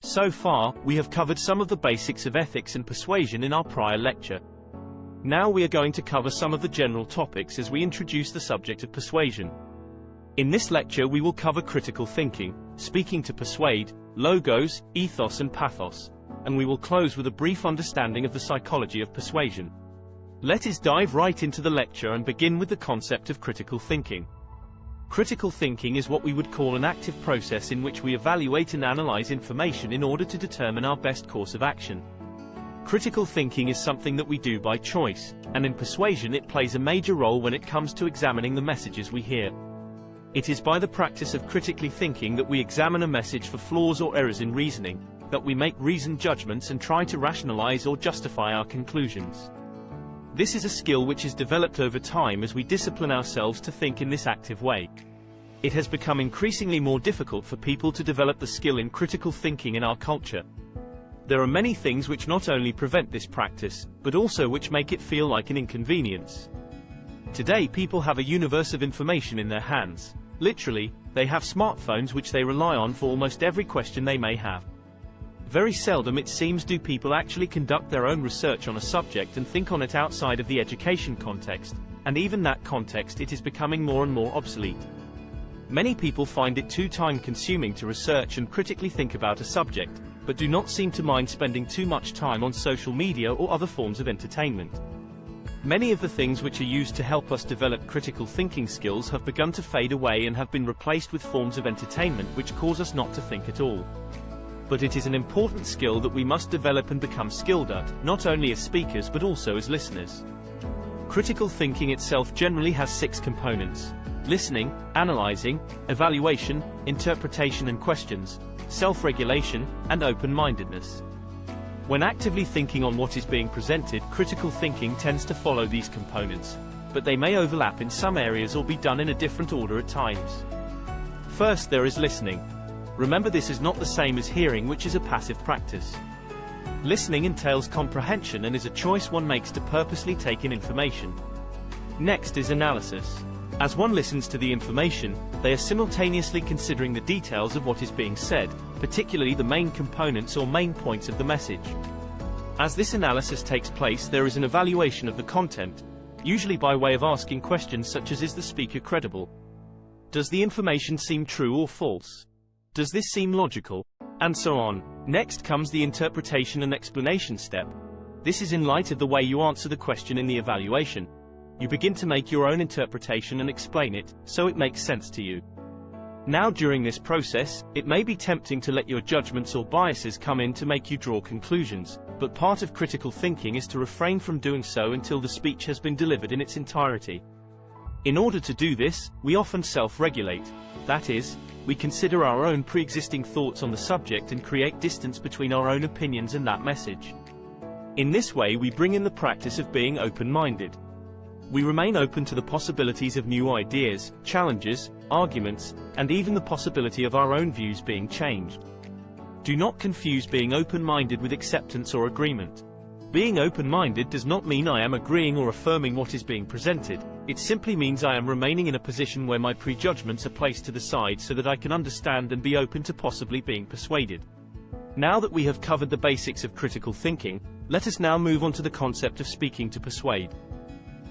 So far, we have covered some of the basics of ethics and persuasion in our prior lecture. Now we are going to cover some of the general topics as we introduce the subject of persuasion. In this lecture we will cover critical thinking, speaking to persuade, logos, ethos and pathos, and we will close with a brief understanding of the psychology of persuasion. Let us dive right into the lecture and begin with the concept of critical thinking. Critical thinking is what we would call an active process in which we evaluate and analyze information in order to determine our best course of action. Critical thinking is something that we do by choice, and in persuasion it plays a major role when it comes to examining the messages we hear. It is by the practice of critically thinking that we examine a message for flaws or errors in reasoning, that we make reasoned judgments and try to rationalize or justify our conclusions. This is a skill which is developed over time as we discipline ourselves to think in this active way. It has become increasingly more difficult for people to develop the skill in critical thinking in our culture. There are many things which not only prevent this practice, but also which make it feel like an inconvenience. Today people have a universe of information in their hands. Literally, they have smartphones which they rely on for almost every question they may have. Very seldom it seems do people actually conduct their own research on a subject and think on it outside of the education context, and even that context it is becoming more and more obsolete. Many people find it too time-consuming to research and critically think about a subject, but do not seem to mind spending too much time on social media or other forms of entertainment. Many of the things which are used to help us develop critical thinking skills have begun to fade away and have been replaced with forms of entertainment which cause us not to think at all. But it is an important skill that we must develop and become skilled at, not only as speakers but also as listeners. Critical thinking itself generally has 6 components: listening, analyzing, evaluation, interpretation and questions, self-regulation, and open-mindedness. When actively thinking on what is being presented, critical thinking tends to follow these components, but they may overlap in some areas or be done in a different order at times. First, there is listening. Remember, this is not the same as hearing, which is a passive practice. Listening entails comprehension and is a choice one makes to purposely take in information. Next is analysis. As one listens to the information, they are simultaneously considering the details of what is being said, particularly the main components or main points of the message. As this analysis takes place, there is an evaluation of the content, usually by way of asking questions such as: is the speaker credible? Does the information seem true or false? Does this seem logical? And so on. Next comes the interpretation and explanation step. This is in light of the way you answer the question in the evaluation. You begin to make your own interpretation and explain it, so it makes sense to you. Now during this process, it may be tempting to let your judgments or biases come in to make you draw conclusions, but part of critical thinking is to refrain from doing so until the speech has been delivered in its entirety. In order to do this, we often self-regulate. That is, we consider our own pre-existing thoughts on the subject and create distance between our own opinions and that message. In this way we bring in the practice of being open-minded. We remain open to the possibilities of new ideas, challenges, arguments, and even the possibility of our own views being changed. Do not confuse being open-minded with acceptance or agreement. Being open-minded does not mean I am agreeing or affirming what is being presented. It simply means I am remaining in a position where my prejudgments are placed to the side so that I can understand and be open to possibly being persuaded. Now that we have covered the basics of critical thinking, let us now move on to the concept of speaking to persuade.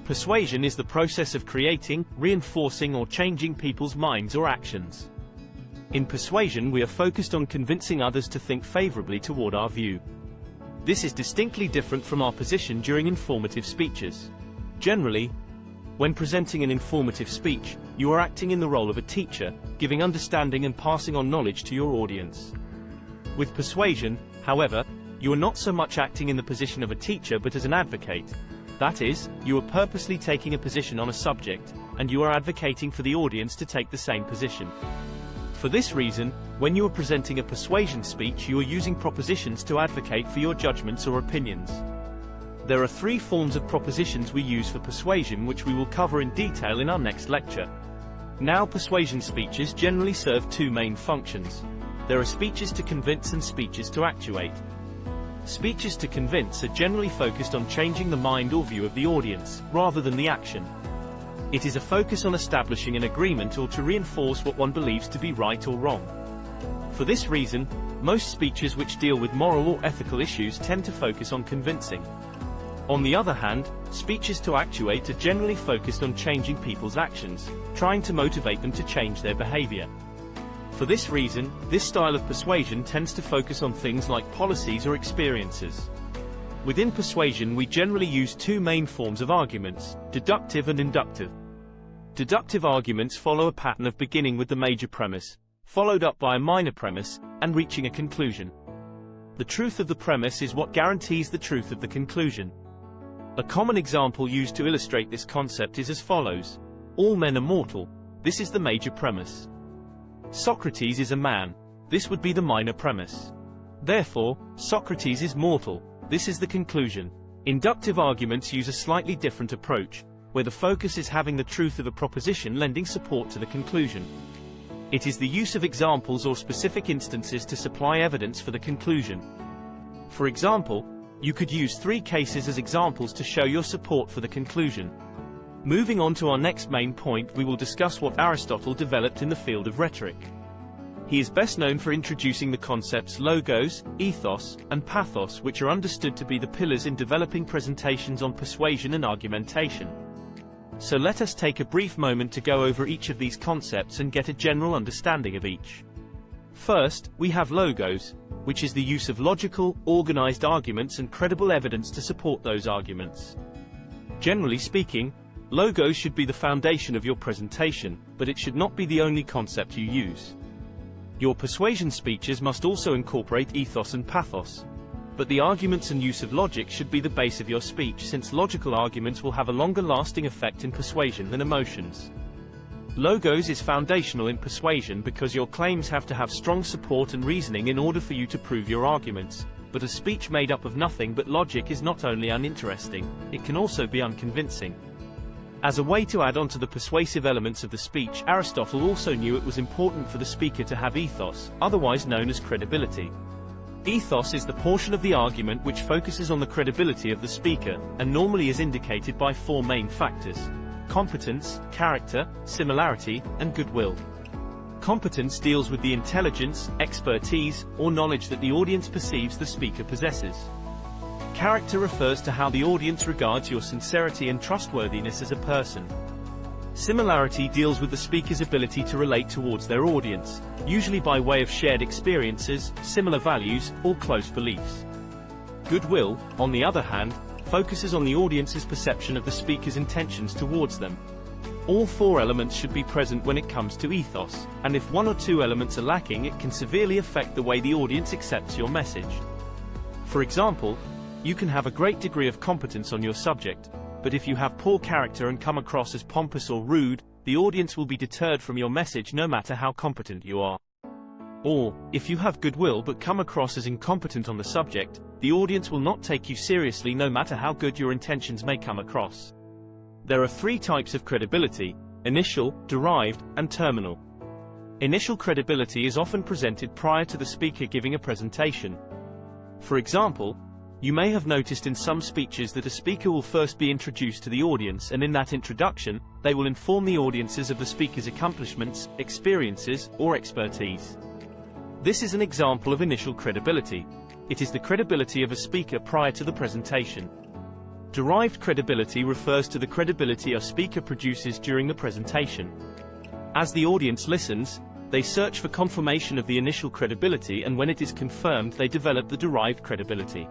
Persuasion is the process of creating, reinforcing or changing people's minds or actions. In persuasion we are focused on convincing others to think favorably toward our view. This is distinctly different from our position during informative speeches. Generally, when presenting an informative speech, you are acting in the role of a teacher, giving understanding and passing on knowledge to your audience. With persuasion, however, you are not so much acting in the position of a teacher but as an advocate. That is, you are purposely taking a position on a subject, and you are advocating for the audience to take the same position. For this reason, when you are presenting a persuasion speech, you are using propositions to advocate for your judgments or opinions. There are 3 forms of propositions we use for persuasion, which we will cover in detail in our next lecture. Now, persuasion speeches generally serve 2 main functions. There are speeches to convince and speeches to actuate. Speeches to convince are generally focused on changing the mind or view of the audience, rather than the action. It is a focus on establishing an agreement or to reinforce what one believes to be right or wrong. For this reason, most speeches which deal with moral or ethical issues tend to focus on convincing. On the other hand, speeches to actuate are generally focused on changing people's actions, trying to motivate them to change their behavior. For this reason, this style of persuasion tends to focus on things like policies or experiences. Within persuasion, we generally use two main forms of arguments, deductive and inductive. Deductive arguments follow a pattern of beginning with the major premise, followed up by a minor premise, and reaching a conclusion. The truth of the premise is what guarantees the truth of the conclusion. A common example used to illustrate this concept is as follows. All men are mortal. This is the major premise. Socrates is a man. This would be the minor premise. Therefore, Socrates is mortal. This is the conclusion. Inductive arguments use a slightly different approach, where the focus is having the truth of a proposition lending support to the conclusion. It is the use of examples or specific instances to supply evidence for the conclusion. For example, you could use 3 cases as examples to show your support for the conclusion. Moving on to our next main point, we will discuss what Aristotle developed in the field of rhetoric. He is best known for introducing the concepts logos, ethos, and pathos, which are understood to be the pillars in developing presentations on persuasion and argumentation. So let us take a brief moment to go over each of these concepts and get a general understanding of each. First, we have logos, which is the use of logical, organized arguments and credible evidence to support those arguments. Generally speaking, logos should be the foundation of your presentation, but it should not be the only concept you use. Your persuasion speeches must also incorporate ethos and pathos. But the arguments and use of logic should be the base of your speech, since logical arguments will have a longer lasting effect in persuasion than emotions. Logos is foundational in persuasion because your claims have to have strong support and reasoning in order for you to prove your arguments, but a speech made up of nothing but logic is not only uninteresting, it can also be unconvincing. As a way to add on to the persuasive elements of the speech, Aristotle also knew it was important for the speaker to have ethos, otherwise known as credibility. Ethos is the portion of the argument which focuses on the credibility of the speaker, and normally is indicated by 4 main factors: competence, character, similarity, and goodwill. Competence deals with the intelligence, expertise, or knowledge that the audience perceives the speaker possesses. Character refers to how the audience regards your sincerity and trustworthiness as a person. Similarity deals with the speaker's ability to relate towards their audience, usually by way of shared experiences, similar values, or close beliefs. Goodwill, on the other hand, focuses on the audience's perception of the speaker's intentions towards them. All 4 elements should be present when it comes to ethos, and if 1 or 2 elements are lacking, it can severely affect the way the audience accepts your message. For example, you can have a great degree of competence on your subject, but if you have poor character and come across as pompous or rude, the audience will be deterred from your message no matter how competent you are. Or, if you have goodwill but come across as incompetent on the subject, the audience will not take you seriously no matter how good your intentions may come across. There are 3 types of credibility: initial, derived, and terminal. Initial credibility is often presented prior to the speaker giving a presentation. For example, you may have noticed in some speeches that a speaker will first be introduced to the audience, and in that introduction, they will inform the audiences of the speaker's accomplishments, experiences, or expertise. This is an example of initial credibility. It is the credibility of a speaker prior to the presentation. Derived credibility refers to the credibility a speaker produces during the presentation. As the audience listens, they search for confirmation of the initial credibility, and when it is confirmed, they develop the derived credibility.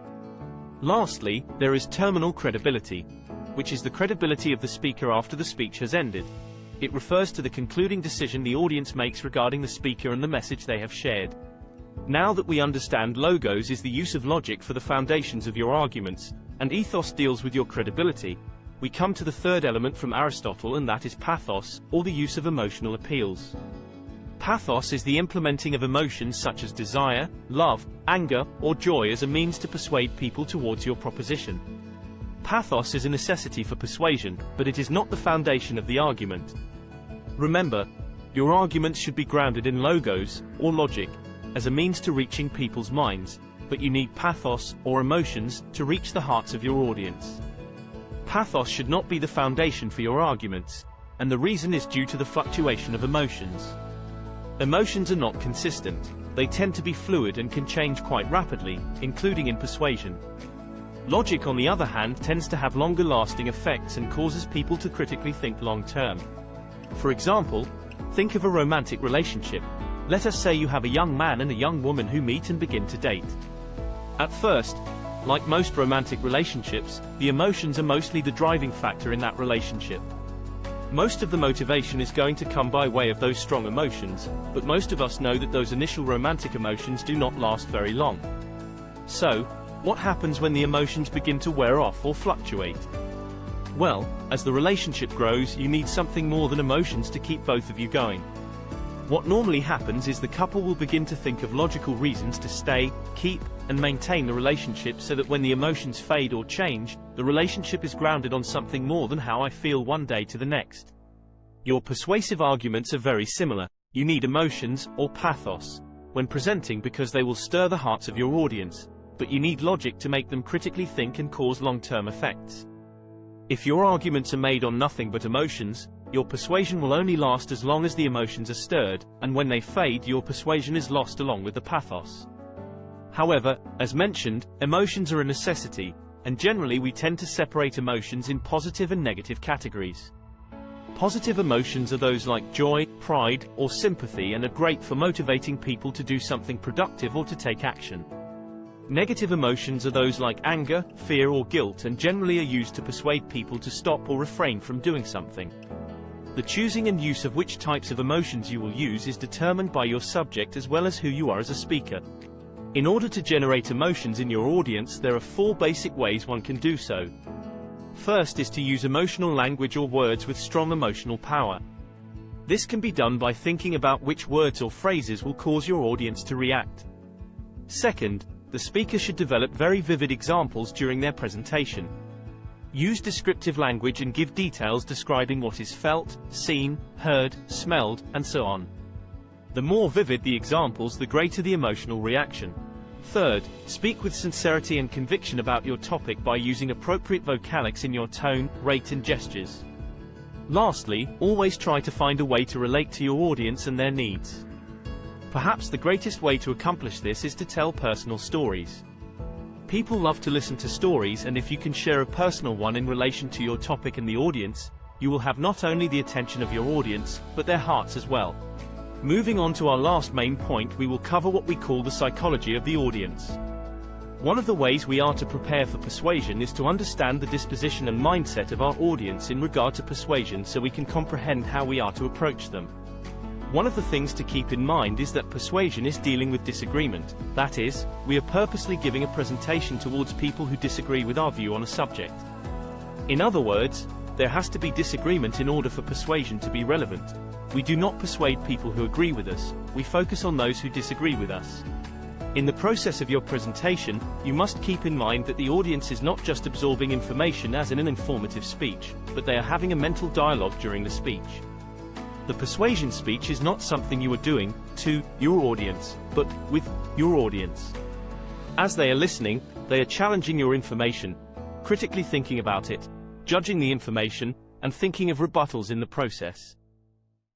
Lastly, there is terminal credibility, which is the credibility of the speaker after the speech has ended. It refers to the concluding decision the audience makes regarding the speaker and the message they have shared. Now that we understand logos is the use of logic for the foundations of your arguments, and ethos deals with your credibility, we come to the 3rd element from Aristotle, and that is pathos, or the use of emotional appeals. Pathos is the implementing of emotions such as desire, love, anger, or joy as a means to persuade people towards your proposition. Pathos is a necessity for persuasion, but it is not the foundation of the argument. Remember, your arguments should be grounded in logos, or logic, as a means to reaching people's minds, but you need pathos, or emotions, to reach the hearts of your audience. Pathos should not be the foundation for your arguments, and the reason is due to the fluctuation of emotions. Emotions are not consistent. they tend to be fluid and can change quite rapidly, including in persuasion. Logic, on the other hand, tends to have longer-lasting effects and causes people to critically think long-term. For example, think of a romantic relationship. Let us say you have a young man and a young woman who meet and begin to date. At first, like most romantic relationships, the emotions are mostly the driving factor in that relationship. Most of the motivation is going to come by way of those strong emotions, but most of us know that those initial romantic emotions do not last very long. So, what happens when the emotions begin to wear off or fluctuate? Well, as the relationship grows, you need something more than emotions to keep both of you going. What normally happens is the couple will begin to think of logical reasons to stay, keep, and maintain the relationship, so that when the emotions fade or change, the relationship is grounded on something more than how I feel one day to the next. Your persuasive arguments are very similar. You need emotions, or pathos, when presenting, because they will stir the hearts of your audience, but you need logic to make them critically think and cause long-term effects. If your arguments are made on nothing but emotions, your persuasion will only last as long as the emotions are stirred, and when they fade, your persuasion is lost along with the pathos. However, as mentioned, emotions are a necessity, and generally we tend to separate emotions in positive and negative categories. Positive emotions are those like joy, pride, or sympathy, and are great for motivating people to do something productive or to take action. Negative emotions are those like anger, fear, or guilt, and generally are used to persuade people to stop or refrain from doing something. The choosing and use of which types of emotions you will use is determined by your subject as well as who you are as a speaker. In order to generate emotions in your audience, there are 4 basic ways one can do so. First is to use emotional language or words with strong emotional power. This can be done by thinking about which words or phrases will cause your audience to react. Second, the speaker should develop very vivid examples during their presentation. Use descriptive language and give details describing what is felt, seen, heard, smelled, and so on. The more vivid the examples, the greater the emotional reaction. Third, speak with sincerity and conviction about your topic by using appropriate vocalics in your tone, rate, and gestures. Lastly, always try to find a way to relate to your audience and their needs. Perhaps the greatest way to accomplish this is to tell personal stories. People love to listen to stories, and if you can share a personal one in relation to your topic and the audience, you will have not only the attention of your audience, but their hearts as well. Moving on to our last main point, we will cover what we call the psychology of the audience. One of the ways we are to prepare for persuasion is to understand the disposition and mindset of our audience in regard to persuasion, so we can comprehend how we are to approach them. One of the things to keep in mind is that persuasion is dealing with disagreement. That is, we are purposely giving a presentation towards people who disagree with our view on a subject. In other words, there has to be disagreement in order for persuasion to be relevant. We do not persuade people who agree with us, we focus on those who disagree with us. In the process of your presentation, you must keep in mind that the audience is not just absorbing information as in an informative speech, but they are having a mental dialogue during the speech. The persuasion speech is not something you are doing to your audience, but with your audience. As they are listening, they are challenging your information, critically thinking about it, judging the information, and thinking of rebuttals in the process.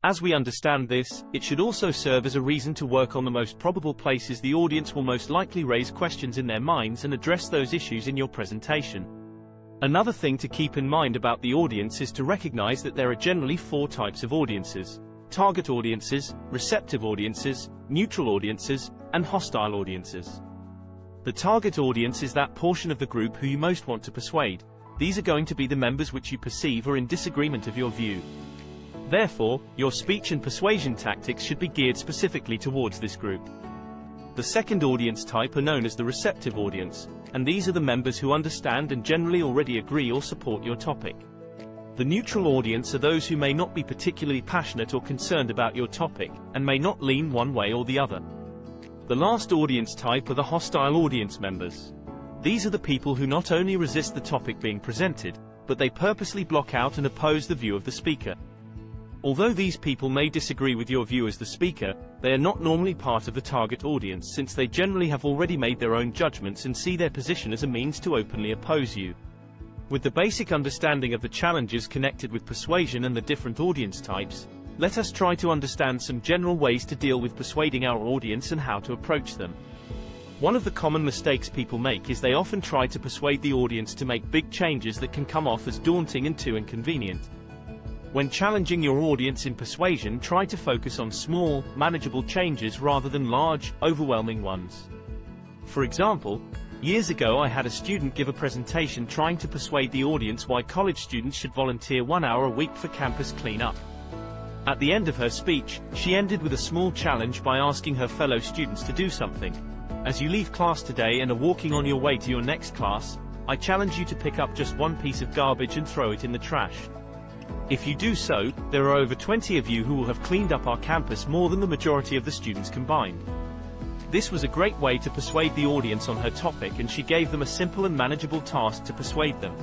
As we understand this, it should also serve as a reason to work on the most probable places the audience will most likely raise questions in their minds and address those issues in your presentation. Another thing to keep in mind about the audience is to recognize that there are generally 4 types of audiences: target audiences, receptive audiences, neutral audiences, and hostile audiences. The target audience is that portion of the group who you most want to persuade. These are going to be the members which you perceive are in disagreement of your view. Therefore, your speech and persuasion tactics should be geared specifically towards this group. The second audience type are known as the receptive audience, and these are the members who understand and generally already agree or support your topic. The neutral audience are those who may not be particularly passionate or concerned about your topic, and may not lean one way or the other. The last audience type are the hostile audience members. These are the people who not only resist the topic being presented, but they purposely block out and oppose the view of the speaker. Although these people may disagree with your view as the speaker, they are not normally part of the target audience, since they generally have already made their own judgments and see their position as a means to openly oppose you. With the basic understanding of the challenges connected with persuasion and the different audience types, let us try to understand some general ways to deal with persuading our audience and how to approach them. One of the common mistakes people make is they often try to persuade the audience to make big changes that can come off as daunting and too inconvenient. When challenging your audience in persuasion, try to focus on small, manageable changes rather than large, overwhelming ones. For example, years ago I had a student give a presentation trying to persuade the audience why college students should volunteer 1 hour a week for campus cleanup. At the end of her speech, she ended with a small challenge by asking her fellow students to do something. As you leave class today and are walking on your way to your next class, I challenge you to pick up just one piece of garbage and throw it in the trash. If you do so, there are over 20 of you who will have cleaned up our campus more than the majority of the students combined. This was a great way to persuade the audience on her topic, and she gave them a simple and manageable task to persuade them.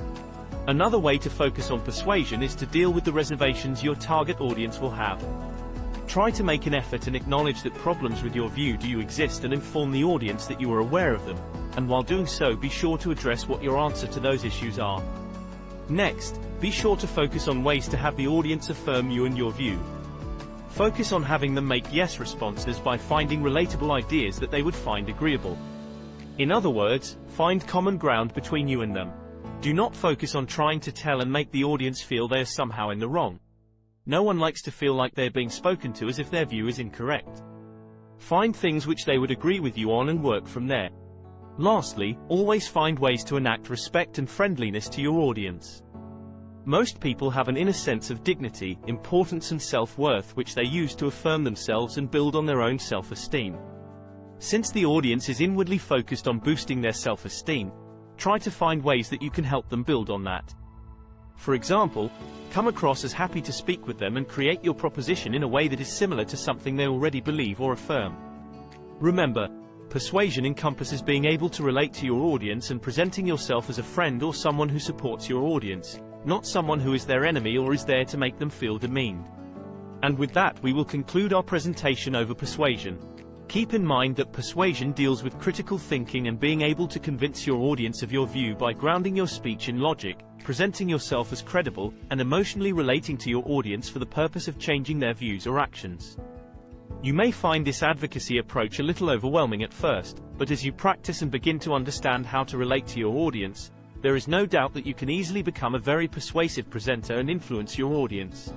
Another way to focus on persuasion is to deal with the reservations your target audience will have. Try to make an effort and acknowledge that problems with your view do exist and inform the audience that you are aware of them, and while doing so be sure to address what your answer to those issues are. Next, be sure to focus on ways to have the audience affirm you and your view. Focus on having them make yes responses by finding relatable ideas that they would find agreeable. In other words, find common ground between you and them. Do not focus on trying to tell and make the audience feel they are somehow in the wrong. No one likes to feel like they're being spoken to as if their view is incorrect. Find things which they would agree with you on and work from there. Lastly, always find ways to enact respect and friendliness to your audience. Most people have an inner sense of dignity, importance and self-worth which they use to affirm themselves and build on their own self-esteem. Since the audience is inwardly focused on boosting their self-esteem, try to find ways that you can help them build on that. For example, come across as happy to speak with them and create your proposition in a way that is similar to something they already believe or affirm. Remember, persuasion encompasses being able to relate to your audience and presenting yourself as a friend or someone who supports your audience, not someone who is their enemy or is there to make them feel demeaned. And with that we will conclude our presentation over persuasion. Keep in mind that persuasion deals with critical thinking and being able to convince your audience of your view by grounding your speech in logic, presenting yourself as credible, and emotionally relating to your audience for the purpose of changing their views or actions. You may find this advocacy approach a little overwhelming at first, but as you practice and begin to understand how to relate to your audience, there is no doubt that you can easily become a very persuasive presenter and influence your audience.